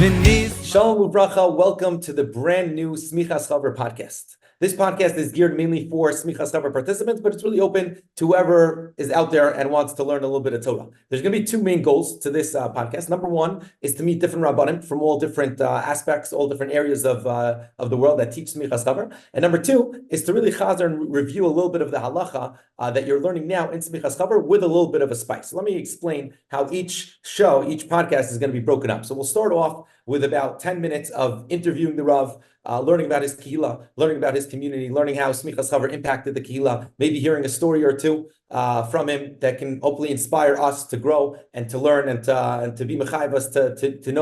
Shalom Uvracha, welcome to the brand new Semichas Chaver podcast. This podcast is geared mainly for Semichas Chaver participants, but it's really open to whoever is out there and wants to learn a little bit of Torah. There's going to be two main goals to this podcast. Number one is to meet different Rabbanim from all different aspects, all different areas of the world that teach Semichas Chaver. And number two is to really chazer and review a little bit of the halacha that you're learning now in Semichas Chaver with a little bit of a spice. So let me explain how each podcast is going to be broken up. So we'll start off with about 10 minutes of interviewing the Rav, learning about his kehillah, learning about his community, learning how Semichas Chaver impacted the kehillah, maybe hearing a story or two from him that can hopefully inspire us to grow and to learn and to be mechayiv us to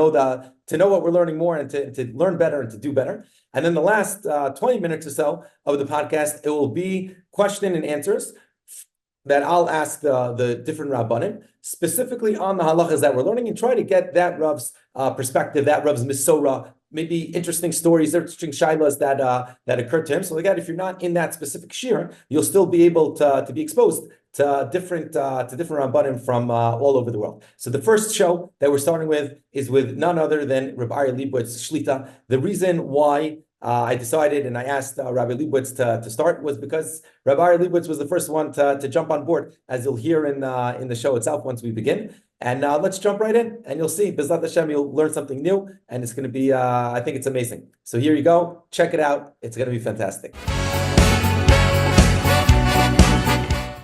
know what we're learning more and to learn better and to do better. And then the last 20 minutes or so of the podcast, it will be question and answers that I'll ask the different Rabbanim, specifically on the halachas that we're learning, and try to get that Rav's perspective, that Rav's Mesorah, maybe interesting stories, interesting shilas that occurred to him. So again, if you're not in that specific shir, you'll still be able to be exposed to different Rabbanim from all over the world. So the first show that we're starting with is with none other than Aryeh Lebowitz Shlita. The reason why I decided and I asked Rabbi Lebowitz to start was because Rabbi Lebowitz was the first one to jump on board, as you'll hear in the show itself once we begin. And let's jump right in, and you'll see, B'ezrat Hashem, you'll learn something new, and it's going to be, I think it's amazing. So here you go, check it out, it's going to be fantastic.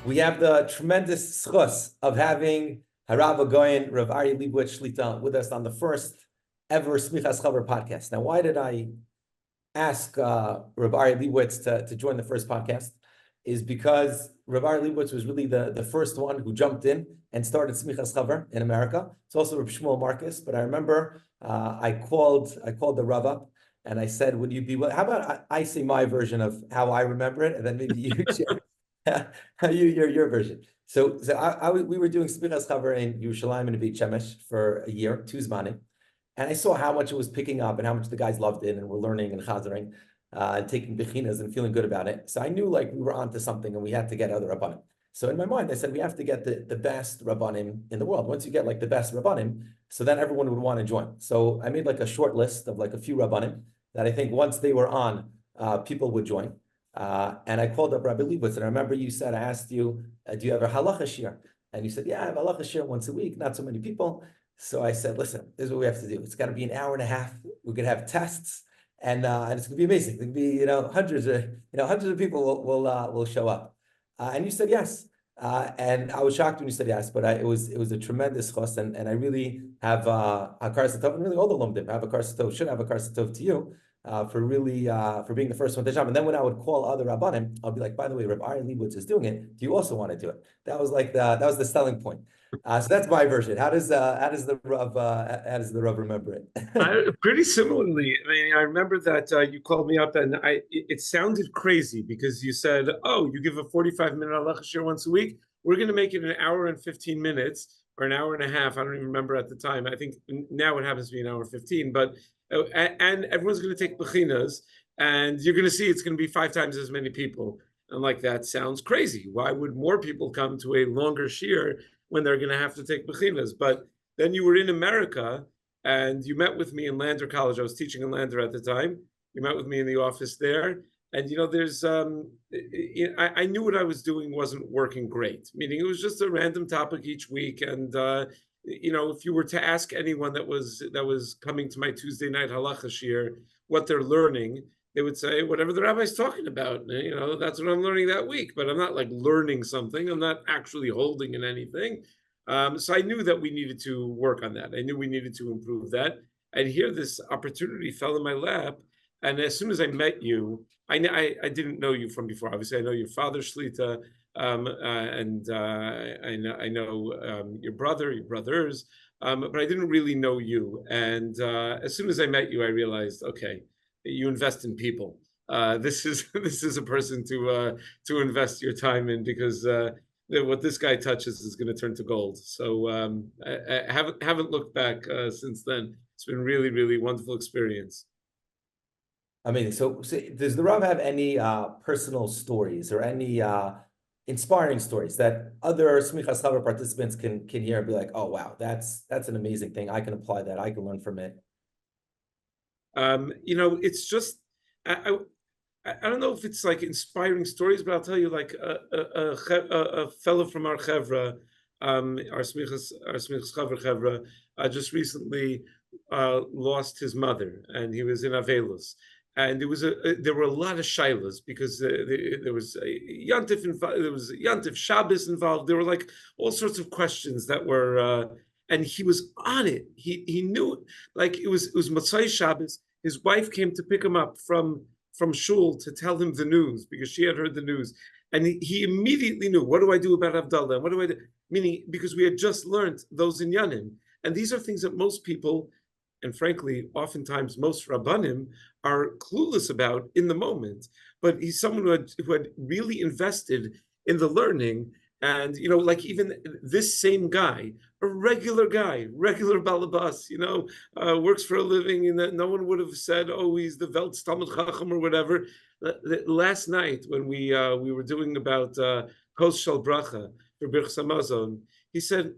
We have the tremendous schus of having Harav Agoyin, Rav Aryeh Lebowitz Shlita, with us on the first ever Semichas Chaver podcast. Now, why did I ask Rav Aryeh Lebowitz to join the first podcast? Is because Rav Aryeh Lebowitz was really the first one who jumped in and started Semichas Chaver in America. It's also Rav Shmuel Marcus, but I remember I called the Rav up and I said, "Would you be willing?" How about I say my version of how I remember it, and then maybe you share your version. So we were doing Semichas Chaver in Yerushalayim and Beit Shemesh for a year, 2 zmanim. And I saw how much it was picking up and how much the guys loved it and were learning and chazering, and taking bechinas and feeling good about it. So I knew like we were onto something and we had to get other Rabbanim. So in my mind, I said, we have to get the best Rabbanim in the world. Once you get like the best Rabbanim, so then everyone would want to join. So I made like a short list of like a few Rabbanim that I think once they were on, people would join. And I called up Rabbi Lebowitz, and I remember you said, I asked you, do you have a halacha shir? And you said, yeah, I have a halacha shir once a week, not so many people. So I said, listen, this is what we have to do. It's got to be an hour and a half. We're going to have tests, and it's going to be amazing. There'll be hundreds of people will show up. And you said yes. And I was shocked when you said yes, but it was a tremendous chos, and I really have a hakaras hatov, and really all the lomdim have a hakaras hatov, should have a hakaras hatov to you for being the first one to jump. And then when I would call other rabbanim, I'll be like, by the way, Rabbi Aryeh Lebowitz is doing it. Do you also want to do it? That was the selling point. So that's my version. How does the Rav remember it? Pretty similarly. I mean, I remember that you called me up, and it sounded crazy because you said, "Oh, you give a 45-minute halacha shir once a week. We're going to make it an hour and 15 minutes or an hour and a half." I don't even remember at the time. I think now it happens to be an hour 15, but and everyone's going to take bechinas, and you're going to see it's going to be 5 times as many people. And like, that sounds crazy. Why would more people come to a longer shir when they're going to have to take bechinas? But then you were in America and you met with me in Lander College. I was teaching in Lander at the time. You met with me in the office there. And, there's, I knew what I was doing wasn't working great, meaning it was just a random topic each week. And, if you were to ask anyone that was coming to my Tuesday night halacha shir what they're learning, they would say, whatever the rabbi's talking about, that's what I'm learning that week. But I'm not like learning something. I'm not actually holding in anything. So I knew that we needed to work on that. I knew we neneeded to improve that. And here this opportunity fell in my lap. And as soon as I met you, I didn't know you from before. Obviously, I know your father, Shlita, and I know your brother, your brothers, but I didn't really know you. And as soon as I met you, I realized, okay, you invest in people. This is a person to invest your time in, because what this guy touches is going to turn to gold. So I haven't looked back since then. It's been really, really wonderful experience. Amazing. So does the Rav have any personal stories or any inspiring stories that other Semichas Chaver participants can hear and be like, oh wow, that's an amazing thing. I can apply that. I can learn from it. It's just I don't know if it's like inspiring stories, but I'll tell you, like a fellow from our chevra, our Semichas Chaver, just recently lost his mother, and he was in Avelos. And there were a lot of shilas because there was a Yantif involved, there was a Yantif Shabbos involved. There were like all sorts of questions that were, and he was on it. He knew, like it was Motzai Shabbos. His wife came to pick him up from shul to tell him the news because she had heard the news, and he immediately knew, what do I do about Havdalah? What do I do? Meaning, because we had just learned those in Yanim, and these are things that most people, and frankly, oftentimes most Rabbanim, are clueless about in the moment. But he's someone who had really invested in the learning. And, like even this same guy, a regular guy, regular balabas, works for a living, and no one would have said, oh, he's the Welt's Talmud Chacham or whatever. Last night, when we were doing about Kos Shal Bracha for Birchas Hamazon, he said,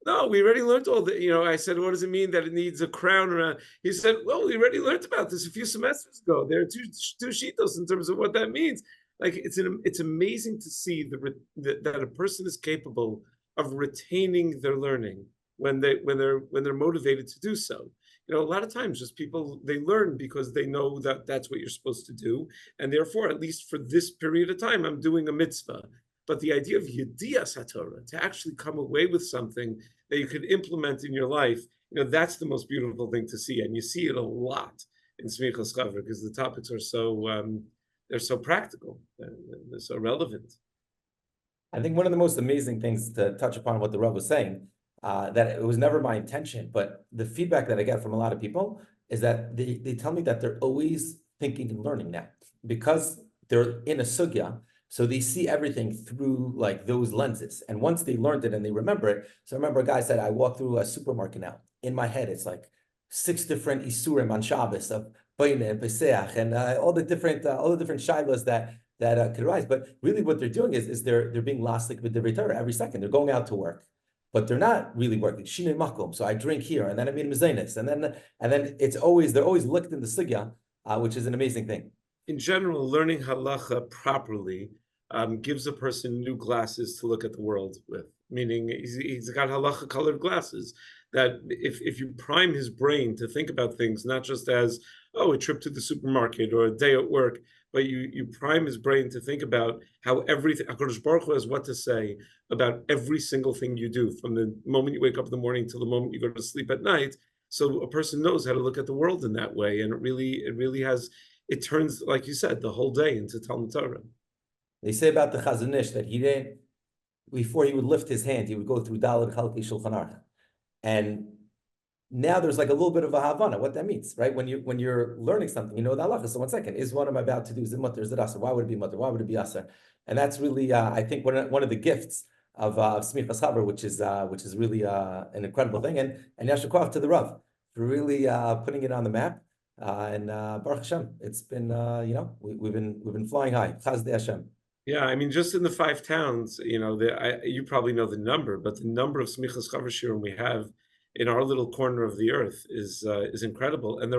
no, we already learned all that. I said, what does it mean that it needs a crown around? He said, well, we already learned about this a few semesters ago. There are two shitos in terms of what that means. Like it's amazing to see that a person is capable of retaining their learning when they're motivated to do so. A lot of times, just people, they learn because they know that that's what you're supposed to do, and therefore, at least for this period of time, I'm doing a mitzvah. But the idea of Yedias HaTorah, to actually come away with something that you could implement in your life, that's the most beautiful thing to see. And you see it a lot in Semichas Chaver because the topics are they're so practical, they're so relevant. I think one of the most amazing things to touch upon what the Rav was saying, that it was never my intention, but the feedback that I get from a lot of people is that they tell me that they're always thinking and learning now because they're in a sugya. So they see everything through like those lenses. And once they learned it and they remember it. So I remember a guy said, I walk through a supermarket now. In my head, it's like 6 different isurim on Shabbos of Baina and pssak and all the different shilas that could arise. But really what they're doing is they're being laslik with the Torah every second. They're going out to work, but they're not really working. Shinei makom. So I drink here and then I mean mezainis. And then they're always looked in the sugya, which is an amazing thing. In general, learning halacha properly gives a person new glasses to look at the world with. Meaning, he's got halacha colored glasses. That if you prime his brain to think about things not just as a trip to the supermarket or a day at work, but you prime his brain to think about how everything HaKadosh Baruch Hu has what to say about every single thing you do from the moment you wake up in the morning till the moment you go to sleep at night. So a person knows how to look at the world in that way, and it really has. It turns, like you said, the whole day into Talmud Torah. They say about the Chazon Ish that he didn't, before he would lift his hand, he would go through Daled Chalkei Shulchan Aruch. And now there's like a little bit of a Havana, what that means, right? When you're learning something, the halachos. So 1 second, is what I'm about to do, is it mutter, is it asar? Why would it be mutter? Why would it be asar? And that's really, I think, one of the gifts of Semichas Chaver, which is really an incredible thing. And Yasher Koach to the Rav for really putting it on the map. And Baruch Hashem, it's been we've been flying high. Chazdei Hashem. Yeah, I mean, just in the 5 towns, you probably know the number, but the number of Semichas Chaver shiurim we have in our little corner of the earth is incredible, and they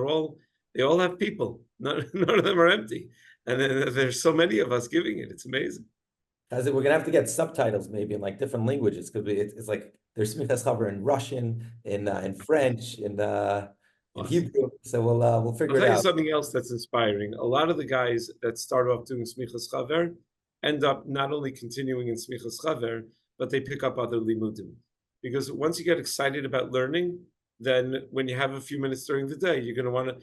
all have people. None of them are empty, and there's so many of us giving it. It's amazing. We're gonna have to get subtitles maybe in like different languages because it's like there's Semichas Chaver in Russian, in French, in Hebrew. So we'll figure it out. I'll tell you something else that's inspiring. A lot of the guys that start off doing Semichas Chaver end up not only continuing in Semichas Chaver, but they pick up other limudim. Because once you get excited about learning, then when you have a few minutes during the day, you're gonna want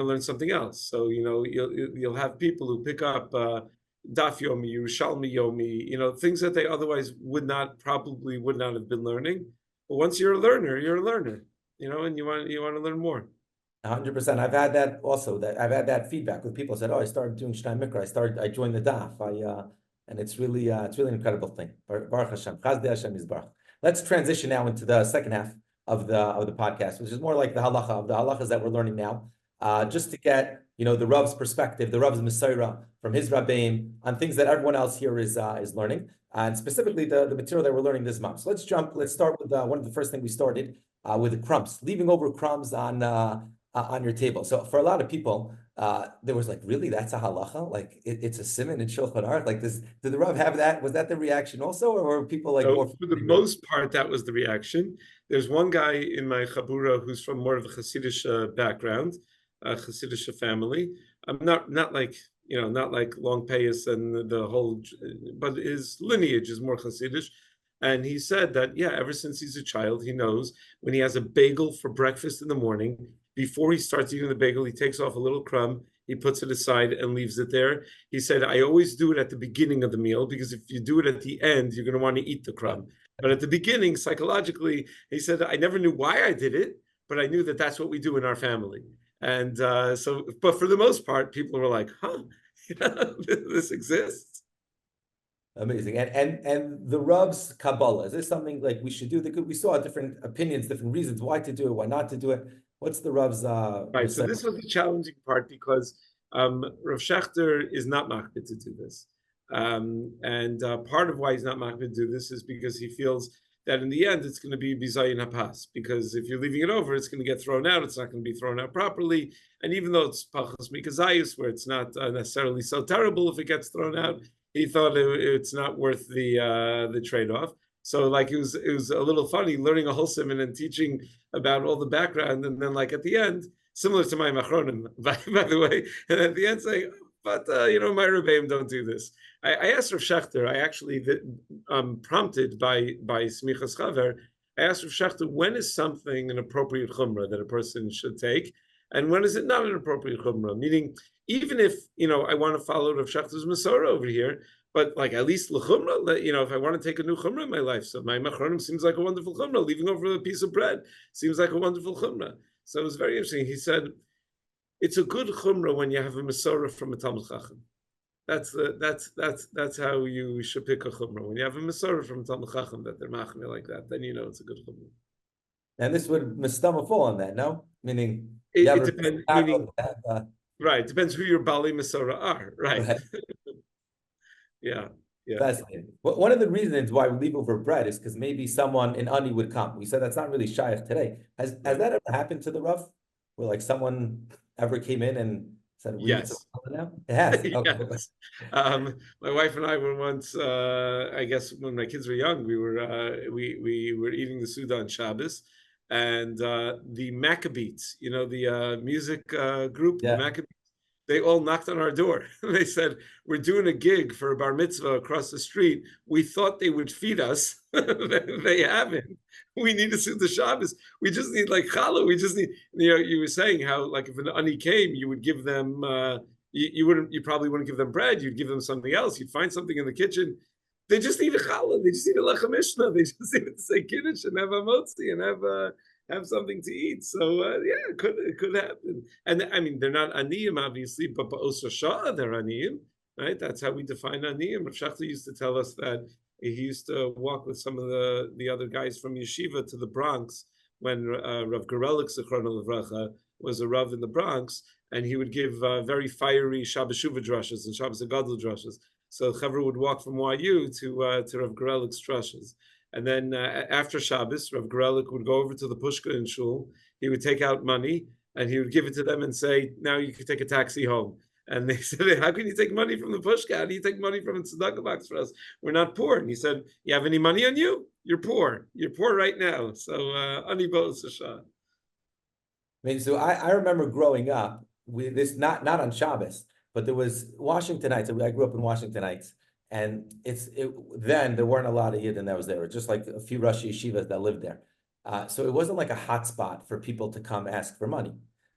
to learn something else. So you'll have people who pick up Daf Yomi, Yerushalmi Yomi, things that they otherwise would not have been learning. But once you're a learner, and you want to learn more. 100%. I've had that also. I've had that feedback with people who said, "Oh, I started doing Shnai Mikra. I joined the Daf. And it's really an incredible thing. Baruch Hashem. Chazdei Hashem is Baruch. Let's transition now into the second half of the podcast, which is more like the halachas that we're learning now, just to get the Rav's perspective, the Rav's Mesorah from his Rabbeim on things that everyone else here is learning, and specifically the material that we're learning this month. So let's start with one of the first things we started with the crumbs, leaving over crumbs on on your table. So for a lot of people, there was like, really, that's a halacha? Like it's a siman in Shulchan Aruch? Like did the Rav have that? Was that the reaction also, or were people like more? So for the most part, that was the reaction. There's one guy in my chabura who's from more of a Hasidic background, a Hasidic family. I'm not like not like Long Payas and the whole, but his lineage is more Hasidic. And he said that ever since he's a child, he knows when he has a bagel for breakfast in the morning, before he starts eating the bagel, he takes off a little crumb, he puts it aside and leaves it there. He said, I always do it at the beginning of the meal, because if you do it at the end, you're going to want to eat the crumb. But at the beginning, psychologically, he said, I never knew why I did it, but I knew that that's what we do in our family. And but for the most part, people were like, huh, this exists. Amazing. And the Rav's Kabbalah, is this something like we should do? We saw different opinions, different reasons why to do it, why not to do it. What's the Rav's right? So this was the challenging part, because Rav Shechter is not machbid to do this. And part of why he's not machbid to do this is because he feels that in the end it's going to be bizayin hapas, because if you're leaving it over, it's going to get thrown out. It's not going to be thrown out properly. And even though it's pachos mikazayus, where it's not necessarily so terrible if it gets thrown out, he thought it's not worth the trade-off. So like it was a little funny learning a whole simon and teaching about all the background, and then like at the end, similar to my machronim, by the way, and at the end saying, but my Rabbeim don't do this. I asked Rav Shechter, I actually prompted by Semichas Chaver, I asked Rav Shechter, when is something an appropriate chumrah that a person should take, and when is it not an appropriate chumrah? Meaning, even if I want to follow Rav Shechter's Mesorah over here, but like at least l'chumrah, if I want to take a new chumrah in my life, so my machronim seems like a wonderful chumrah. Leaving over a piece of bread seems like a wonderful chumrah. So it was very interesting. He said, it's a good chumrah when you have a Mesorah from a Talmud Chacham. That's how you should pick a chumrah. When you have a Mesorah from a Talmud Chacham that they're machmir like that, then it's a good chumrah. And this would mistama fall on that, no? Meaning it depends. Meaning, right? Depends who your bali Mesorah are, right? Yeah. Fascinating. Well, one of the reasons why we leave over bread is because maybe someone in Ani would come. We said that's not really shaykh today. Has that ever happened to the Rav? Where like someone ever came in and said, yes, now? It has. Okay. Yes. My wife and I were once, I guess when my kids were young, we were eating the Suda on Shabbos, and the Maccabees, the music group, the Maccabees, they all knocked on our door. They said, we're doing a gig for a bar mitzvah across the street. We thought they would feed us. They haven't. We need to sit the Shabbos. We just need like challah. We just need, you were saying how like if an ani came, you would give them, you probably wouldn't give them bread. You'd give them something else. You'd find something in the kitchen. They just need a challah. They just need a lechem mishnah. They just need to say kiddush and have a motzi and have something to eat. So it could happen. And I mean, they're not aniyim obviously, but ba'os shah they're aniyim, right? That's how we define aniyim. Rav Shechter used to tell us that he used to walk with some of the other guys from yeshiva to the Bronx when Rav Gorelik Zichrono Livracha was a Rav in the Bronx, and he would give very fiery Shabbos Shuvah drushes and Shabbos Gadol drushes. So Chaver would walk from YU to Rav Gorelik's drushes. And then after Shabbos, Rav Gorelik would go over to the Pushka in Shul. He would take out money and he would give it to them and say, now you can take a taxi home. And they said, how can you take money from the Pushka? How do you take money from a tzedakah box for us? We're not poor. And he said, you have any money on you? You're poor. You're poor right now. So, ani bo'os hashah. I mean, so I remember growing up with this, not on Shabbos, but there was Washingtonites. I grew up in Washingtonites. And then there weren't a lot of Yidden that was there. It was just like a few Rosh Yeshivas that lived there. So it wasn't like a hot spot for people to come ask for money,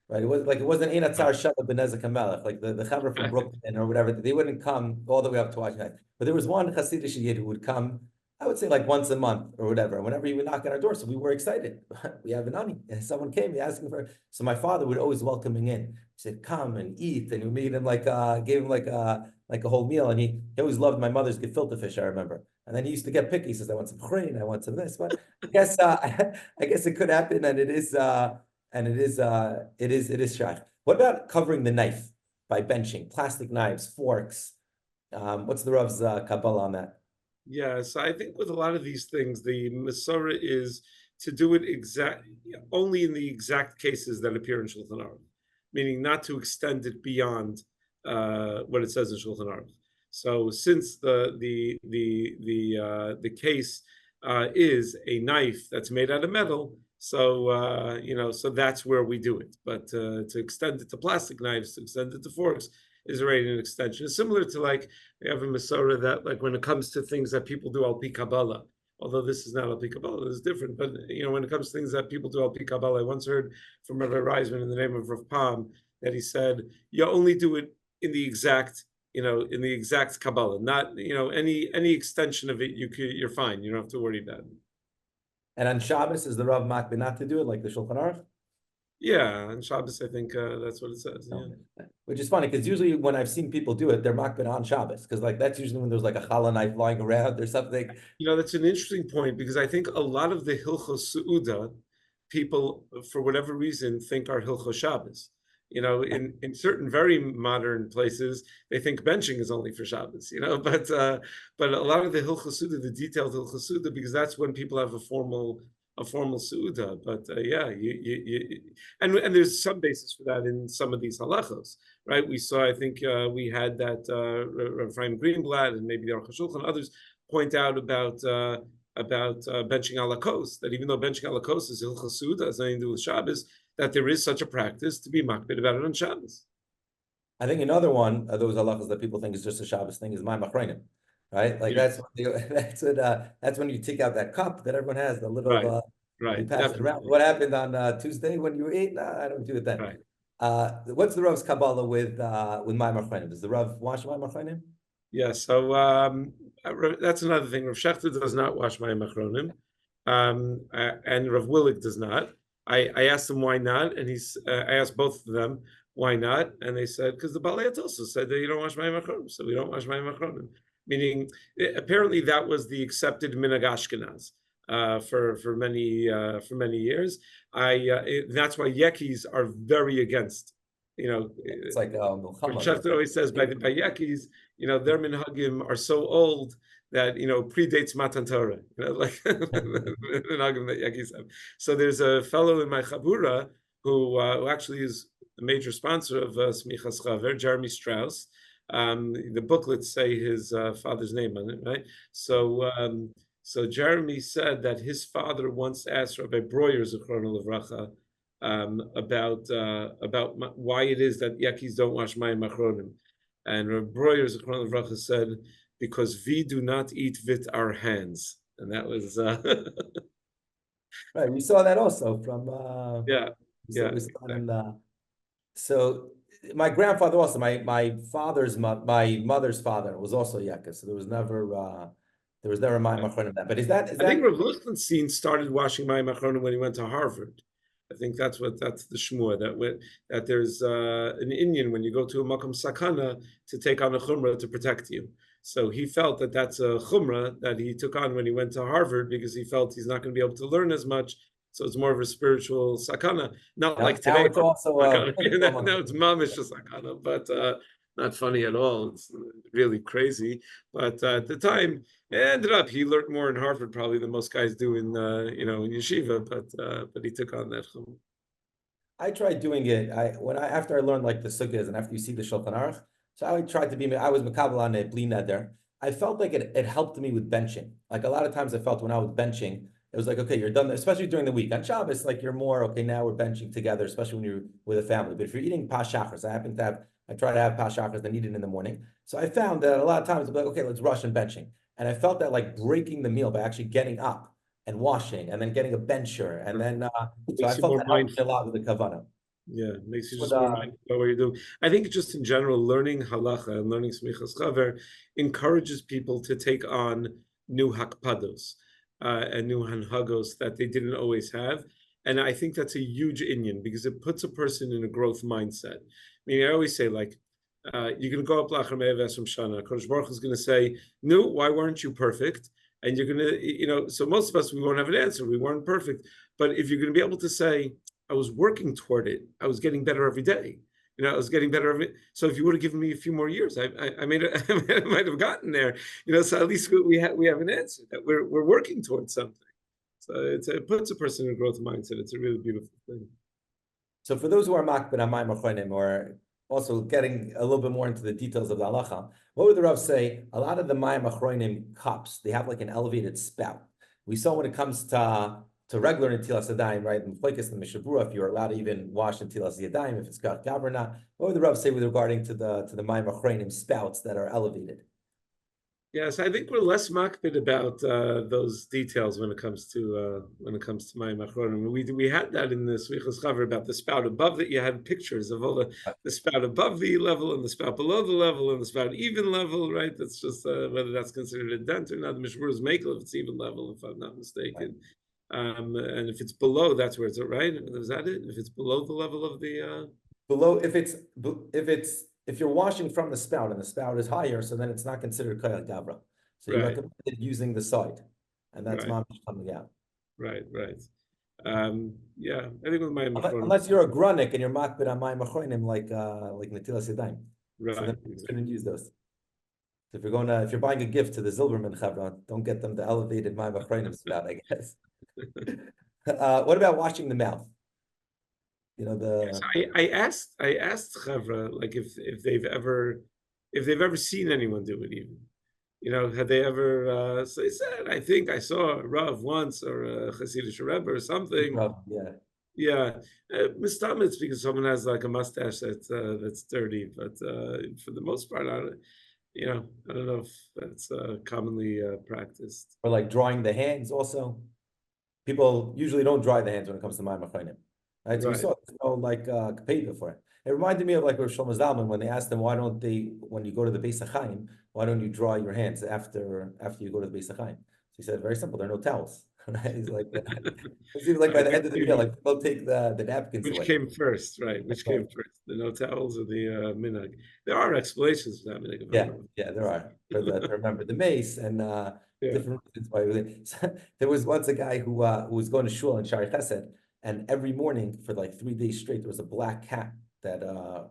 right? It wasn't Ein Atzar Shabbat B'Nezek HaMelech, like the Chaver from Brooklyn or whatever. They wouldn't come all the way up to Washington. But there was one Hasidic Yid who would come, I would say like once a month or whatever. And whenever he would knock on our door, so we were excited. We have an ani, and someone came, he asking for. So my father would always welcome him in. He said, "Come and eat," and we made him gave him like a whole meal. And he always loved my mother's gefilte fish, I remember. And then he used to get picky. He says, "I want some chrein, I want some this." But I guess it could happen, and it is shaykh. What about covering the knife by benching, plastic knives, forks? What's the Rav's Kabbalah on that? Yeah, so I think with a lot of these things, the Mesorah is to do it only in the exact cases that appear in Shulchan Aruch, meaning not to extend it beyond what it says in Shulchan Aruch. So since the case is a knife that's made out of metal, so so that's where we do it. But to extend it to plastic knives, to extend it to forks, is already an extension. It's similar to like we have a Mesorah that like when it comes to things that people do al pi Kabbalah, although this is not al pi Kabbalah, it's different. But when it comes to things that people do al pi Kabbalah, I once heard from Rabbi Reisman in the name of Rav Pam that he said you only do it in the exact Kabbalah, not any extension of it. You're fine. You don't have to worry about it. And on Shabbos, is the Rav makbid not to do it like the Shulchan Aruch? Yeah, on Shabbos, I think that's what it says. Yeah. Which is funny because usually when I've seen people do it, they're makbid on Shabbos because like that's usually when there's like a challah knife lying around or something. That's an interesting point because I think a lot of the hilchos seuda people, for whatever reason, think are hilchos Shabbos. In certain very modern places, they think benching is only for Shabbos. But a lot of the hilchos seuda, the detailed hilchos seuda, because that's when people have a formal seuda. But and there's some basis for that in some of these halachos, right? We saw, I think we had that Rav Ephraim Greenblatt and maybe the Aruch HaShulchan and others point out about benching halachos, that even though benching halachos is hilchos seuda, has nothing to do with Shabbos, that there is such a practice to be makbid about it on Shabbos. I think another one of those halachas that people think is just a Shabbos thing is ma'am achronim, right? Like that's when you take out that cup that everyone has, the little right. You pass it around. What happened on Tuesday when you ate? No, I don't do it then. Right. What's the Rav's Kabbalah with ma'am achronim? Does the Rav wash ma'am achronim? Yeah, so that's another thing. Rav Shechter does not wash ma'am achronim, and Rav Willig does not. I asked him why not, and I asked both of them why not, and they said because the Balei also said that you don't wash ma'am achronim, so we don't wash ma'am achronim. Meaning, apparently that was the accepted minhag Ashkenaz for many years. That's why Yekis are very against. It's like Shechter always says by Yekis, their minhagim are so old that predates Matan Torah, like minhagim that Yekis have. So there's a fellow in my chabura who actually is a major sponsor of Semichas Chaver, Jeremy Strauss. The booklets say his father's name on it, right? So Jeremy said that his father once asked Rabbi Breuer Zichrono Livracha about why it is that Yekis don't wash mayim achronim, and Rabbi Breuer Zichrono Livracha said because we do not eat with our hands, and that was right. We saw that also from so my grandfather also my mother's father was also Yekis, so there was never mayim achronim that. But is that I think Rav Lichtenstein started washing mayim achronim when he went to Harvard. I think that's the shmua that there's an Indian when you go to a makom sakana to take on a chumrah to protect you. So he felt that that's a chumrah that he took on when he went to Harvard because he felt he's not going to be able to learn as much. So it's more of a spiritual sakana, not like today. It's also now it's mamish sakana, but not funny at all. It's really crazy. But at the time, it ended up he learned more in Harvard probably than most guys do in in yeshiva. But he took on that chumrah. I tried doing it. After I learned like the sugyas and after you see the Shulchan Aruch, so I tried to be. I was makabel on it, bli neder. I felt like it helped me with benching. Like a lot of times, I felt when I was benching, it was like, okay, you're done, especially during the week. On Shabbos, like you're more, okay, now we're benching together, especially when you're with a family. But if you're eating pssak, I try to have pssak and eat it in the morning. So I found that a lot of times, I'm like, okay, let's rush and benching. And I felt that like breaking the meal by actually getting up and washing and then getting a bencher. And then, so I felt that helped a lot with the kavanah. Yeah, it makes you just more mindful about what you're doing. I think just in general, learning halacha and learning Semichas Chaver encourages people to take on new hakpados and new hanhagos that they didn't always have. And I think that's a huge inyan because it puts a person in a growth mindset. I mean, I always say, like, you're going to go up Lachar Me'ev Esrim Shana. Kodesh Baruch Hu is going to say, no, why weren't you perfect? And you're going to, so most of us, we won't have an answer. We weren't perfect. But if you're going to be able to say, I was working toward it, I was getting better every day. I was getting better every. So if you would have given me a few more years, I might have gotten there. So at least we have an answer that we're working towards something. So it puts a person in a growth mindset. It's a really beautiful thing. So for those who are makbid on Mayim Achronim, or also getting a little bit more into the details of the halacha, what would the Rav say? A lot of the Mayim Achronim cups, they have like an elevated spout. We saw when it comes to regular Netilas Yadayim, right? In Flekes and Mishabura, if you're allowed to even wash Netilas Yadayim, if it's got Gaber or not. What would the Rav say with regarding to the Mayim Achronim spouts that are elevated? Yes, I think we're less makbid about those details when it comes to Mayim Achronim. We had that in the Semichas Chaver about the spout above that. You had pictures of all the spout above the level and the spout below the level and the spout even level, right? That's just whether that's considered a dent or not. The Mishmur is makel if it's even level, if I'm not mistaken. Right. And if it's below, that's where it's at, right? Is that it? If it's below the level of the below, if you're washing from the spout and the spout is higher, so then it's not considered kayal gavra. So you recommend using the side, and that's mamish coming out. Right. Yeah, I think with Mayim Achronim, unless you're a grunik and you're makbid on Mayim Achronim like Netilas Yadayim, right? So then you shouldn't use those. So if you're buying a gift to the Zilberman Chavra, don't get them the elevated Mayim Achronim spout, I guess. What about washing the mouth? You know Yes, I asked Chavra like if they've ever seen anyone do it even. You know, had they ever? So they said, I think I saw a Rav once or a Hasidic Rebbe or something. Yeah. Mistam, it's because someone has like a mustache that's dirty, but for the most part, I don't know if that's commonly practiced. Or like drying the hands also. People usually don't dry the hands when it comes to Mayim Achronim. Right? So we saw kapeda for it. It reminded me of like Rosh Shlomo Zalman when they asked him, why don't they, when you go to the Beis HaChaim, why don't you dry your hands after you go to the Beis HaChaim? So he said, very simple, there are no towels. Right? He's like, it seems like by the end of the meal, like people take the napkins Which away. Came first, right? Which came first, the no towels or the minhag? There are explanations for that minhag. Yeah, there are. To remember the mace and different reasons why. So, there was once a guy who was going to shul in Shari Chesed, and every morning for like 3 days straight, there was a black cat that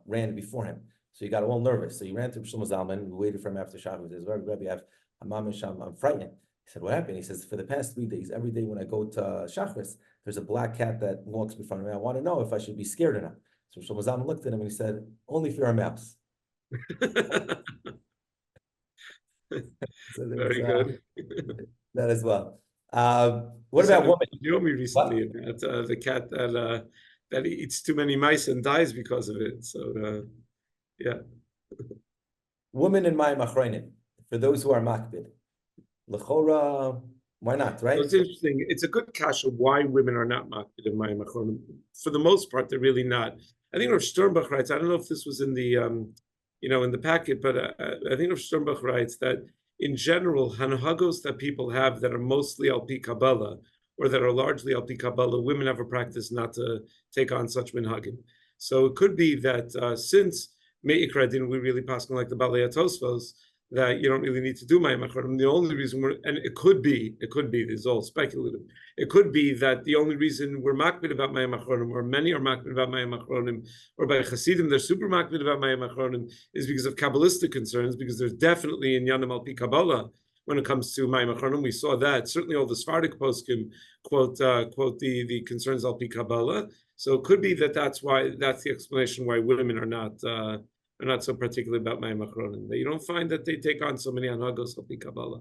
ran before him. So he got all nervous. So he ran to Shlomo Zalman. We waited for him after Shabbos. He says, Rabbi, I'm frightened. He said, what happened? He says, for the past 3 days, every day when I go to Shachris, there's a black cat that walks before me. I want to know if I should be scared or not. So Shlomo Zalman looked at him and he said, only if you're a mouse. So very good. That as well. What about women? You told me recently about the cat that eats too many mice and dies because of it. So yeah. Women in Mayim Achronim, for those who are makbid, l'chora, why not? Right? So it's interesting. It's a good kasha why women are not makbid in Mayim Achronim. For the most part, they're really not. I think Rav Sternbach writes. I don't know if this was in the in the packet, but I think Rav Sternbach writes that in general, hanhagos that people have that are mostly al pi Kabbalah or that are largely al pi Kabbalah, women have a practice not to take on such minhagim. So it could be that since Me'ikra didn't we really pass on like the Balei Tosfos, that you don't really need to do Mayim Achronim. The only reason it could be, this is all speculative. It could be that the only reason we're makbid about Mayim Achronim, or many are makbid about Mayim Achronim, or by Hasidim they're super makbid about Mayim Achronim, is because of Kabbalistic concerns, because there's definitely in Yanam al Pi Kabbalah when it comes to Mayim Achronim. We saw that. Certainly all the Sephardic poskim quote the concerns al Pi Kabbalah. So it could be that's the explanation why women are not so particular about Mayim Achronim. You don't find that they take on so many anhagos al pi Kabbalah.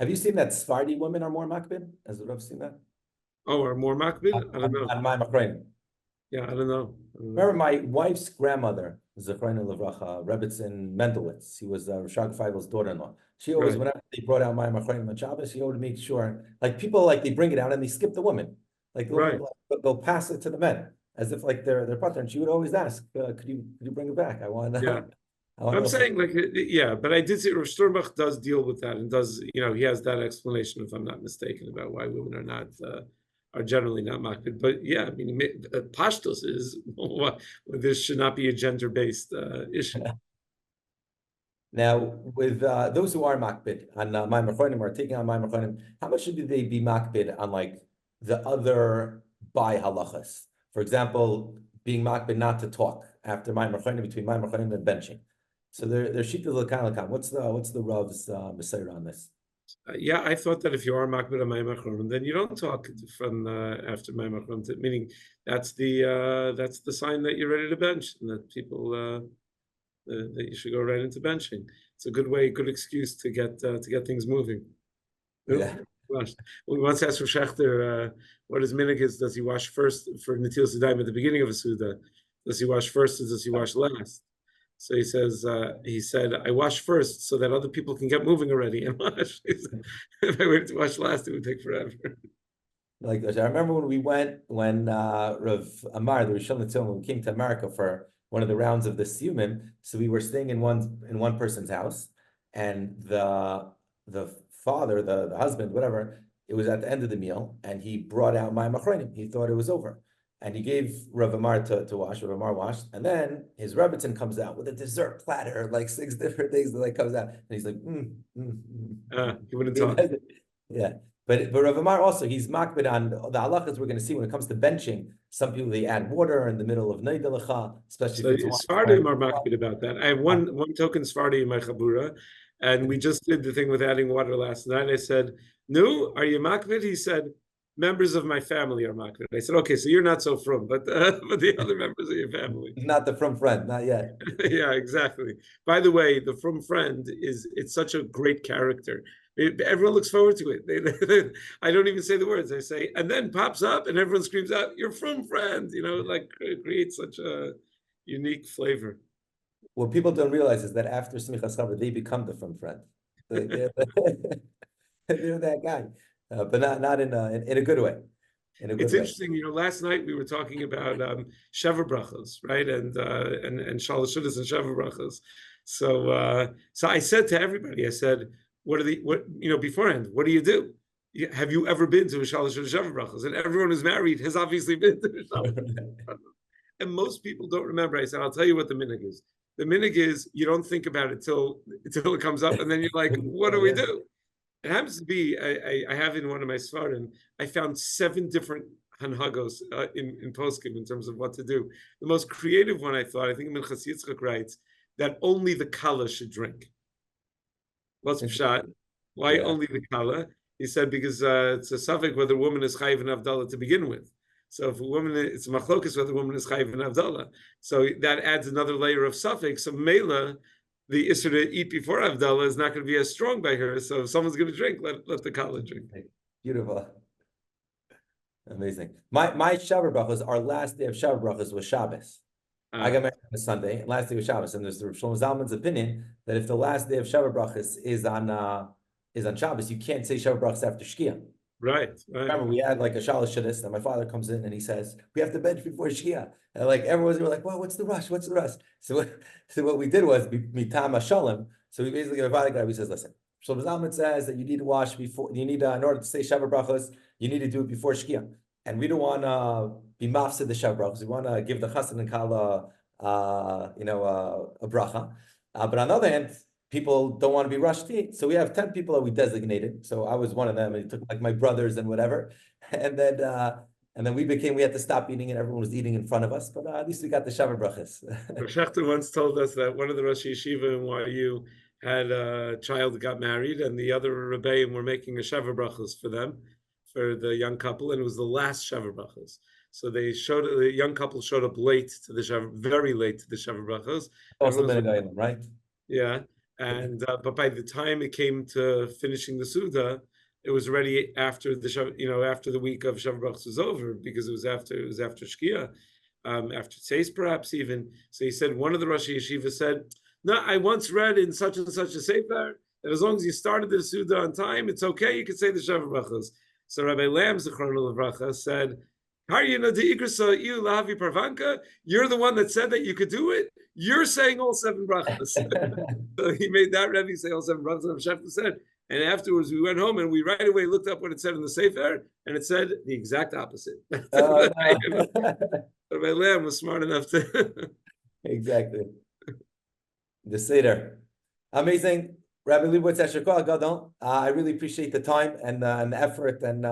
Have you seen that Sephardi women are more makbid? Has the Rav seen that? Oh, are more makbid? I don't know. On Mayim Achronim. Yeah, I don't know. Remember my wife's grandmother, Zechreinu Levracha, Rebbetzin Mendelowitz. He was Rashag Feigel's daughter-in-law. She always, whenever they brought out Mayim Achronim on Shabbos, she always make sure, like people, like they bring it out and they skip the woman. Like they'll pass it to the men as if like their partner. And she would always ask, "Could you bring it back? I want." Yeah, I'm saying but I did see Rav Sternbach does deal with that and does he has that explanation, if I'm not mistaken, about why women are generally not makbid. But yeah, I mean, pashtos is this should not be a gender-based issue. Now, with those who are makbid on Mayim Achronim or taking on Mayim Achronim, how much should they be makbid on like the other by halachos? For example, being makbid not to talk after Mayim Achronim, between Mayim Achronim and benching. So they're shita l'kan. What's the Rav's Mesorah on this? Yeah, I thought that if you are makbid on Mayim Achronim, then you don't talk from after Mayim Achronim, meaning that's the sign that you're ready to bench, and that people that you should go right into benching. It's a good excuse to get things moving. Yeah. We once asked for Schechter what his minhag is. Does he wash first for Netilas Yadayim at the beginning of a Suda? Does he wash first or does he wash last? So he said, I wash first so that other people can get moving already and wash. If I waited to wash last, it would take forever. Like I remember when Rav Amar, the Rishon LeTzion, came to America for one of the rounds of the Siyumim. So we were staying in one person's house, and the father, the husband, whatever, it was at the end of the meal, and he brought out Mayim Achronim. He thought it was over. And he gave Rav Amar to wash. Rav Amar washed, and then his Rebbetzin comes out with a dessert platter, like 6 different things that like comes out, and he's like, He wouldn't talk. Yeah, but Rav Amar also, he's makbid on the halachos we're going to see when it comes to benching. Some people, they add water in the middle of neidelecha, especially. So Sfardim are makbid about that. I have one token Sfardi in my chabura, and we just did the thing with adding water last night. I said, "No, are you makbid?" He said, members of my family are makbid. I said, okay, so you're not so frum, but the other members of your family. Not the frum friend, not yet. Yeah, exactly. By the way, the frum friend it's such a great character. Everyone looks forward to it. I don't even say the words. I say, and then pops up and everyone screams out, "You're frum friend." Like it creates such a unique flavor. What people don't realize is that after Semichas Chaver, they become the frum friend. They're that guy. But not in a good way. It's interesting, last night we were talking about Chaver brachos, right? And Shalosh Shudas and Chaver brachos. So I said to everybody, I said, beforehand, what do you do? Have you ever been to a Shalosh Shudas Chaver brachos? And everyone who's married has obviously been to a Shalosh Shudas. And most people don't remember. I said, I'll tell you what the minhag is. The minhag is you don't think about it till it comes up, and then you're like, what do we do? It happens to be, I have in one of my svarim, I found 7 different hanhagos in poskim in terms of what to do. The most creative one I think Minchas Yitzchak writes that only the kala should drink. What's pshat? Why only the kala? He said because it's a suffix whether a woman is chayiv and avdallah to begin with. So if a woman, it's machlokas whether a woman is chayiv and avdallah. So that adds another layer of suffix. So mela, the issue to eat before Avdallah is not going to be as strong by her. So if someone's going to drink, let the kala drink. Beautiful. Amazing. My Chaver brachos, our last day of Chaver brachos was Shabbos. I got married on a Sunday, and last day was Shabbos. And there's the Shlomo Zalman's opinion that if the last day of Chaver brachos is on Shabbos, you can't say Chaver brachos after Shkia. Right. Remember, we had like a Shalosh Shudas, and my father comes in and he says, we have to bench before Shkia. And like everyone's like, well, what's the rush? What's the rush? So what we did was mitama shalom. So we basically, my father got, he says, listen, Shlomo Zalman says that you need to wash before, in order to say Chaver brachos, you need to do it before Shkia. And we don't want to be mafsid the Chaver brachos. We want to give the chassan and kala, a bracha. But on the other hand, people don't want to be rushed to eat. So we have 10 people that we designated. So I was one of them, and it took like my brothers and whatever. And then we had to stop eating, and everyone was eating in front of us. But at least we got the Chaver brachos. Schechter once told us that one of the Rosh Yeshiva in YU had a child that got married, and the other Rabbeim were making a Chaver brachos for them, for the young couple, and it was the last Chaver brachos. So the young couple showed up late to the Chaver, very late to the Chaver brachos. Also been a guy, right? Yeah. And but by the time it came to finishing the Suda, it was already after after the week of Chaver brachos was over, because it was after Shkia, after Tzeis perhaps even. So he said, one of the Rosh Yeshiva said, no, I once read in such and such a sefer that as long as you started the Suda on time, it's okay, you can say the Chaver brachos. So Rabbi Lam Zichrono Livracha said, you're the one that said that you could do it. You're saying all 7 brachos. So he made that Rebbe say all 7 brachos. And Schechter said, and afterwards we went home and we right away looked up what it said in the Sefer, and it said the exact opposite. No. Rabbi Lam was smart enough to. Exactly. The Seder. Amazing. Rabbi Lebowitz, Asher Kol Gadol. I really appreciate the time and the effort, and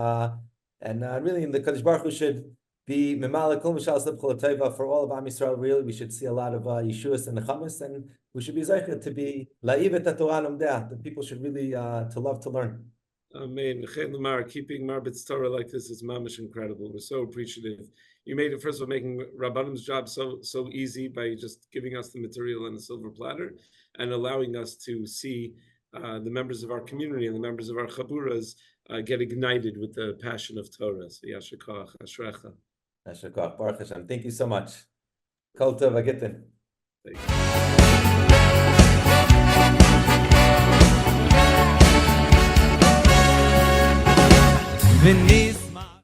really, the Kadosh Baruch Hu should be memala kol mishal sebchol teva for all of Am Yisrael. Really, we should see a lot of Yeshuas and Nechamas, and we should be zeicher to be la'ivet Torah lomdeh. The people should really to love to learn. Amen. Keeping Marbit's Torah like this is mamish incredible. We're so appreciative. You made it, first of all, making Rabbanim's job so easy by just giving us the material on a silver platter and allowing us to see the members of our community and the members of our chaburas get ignited with the passion of Torah. So Yasher Koach, Ashrecha. Yasher Koach, Baruch Hashem. Thank you so much. Kol tov v'gitin. Thank you.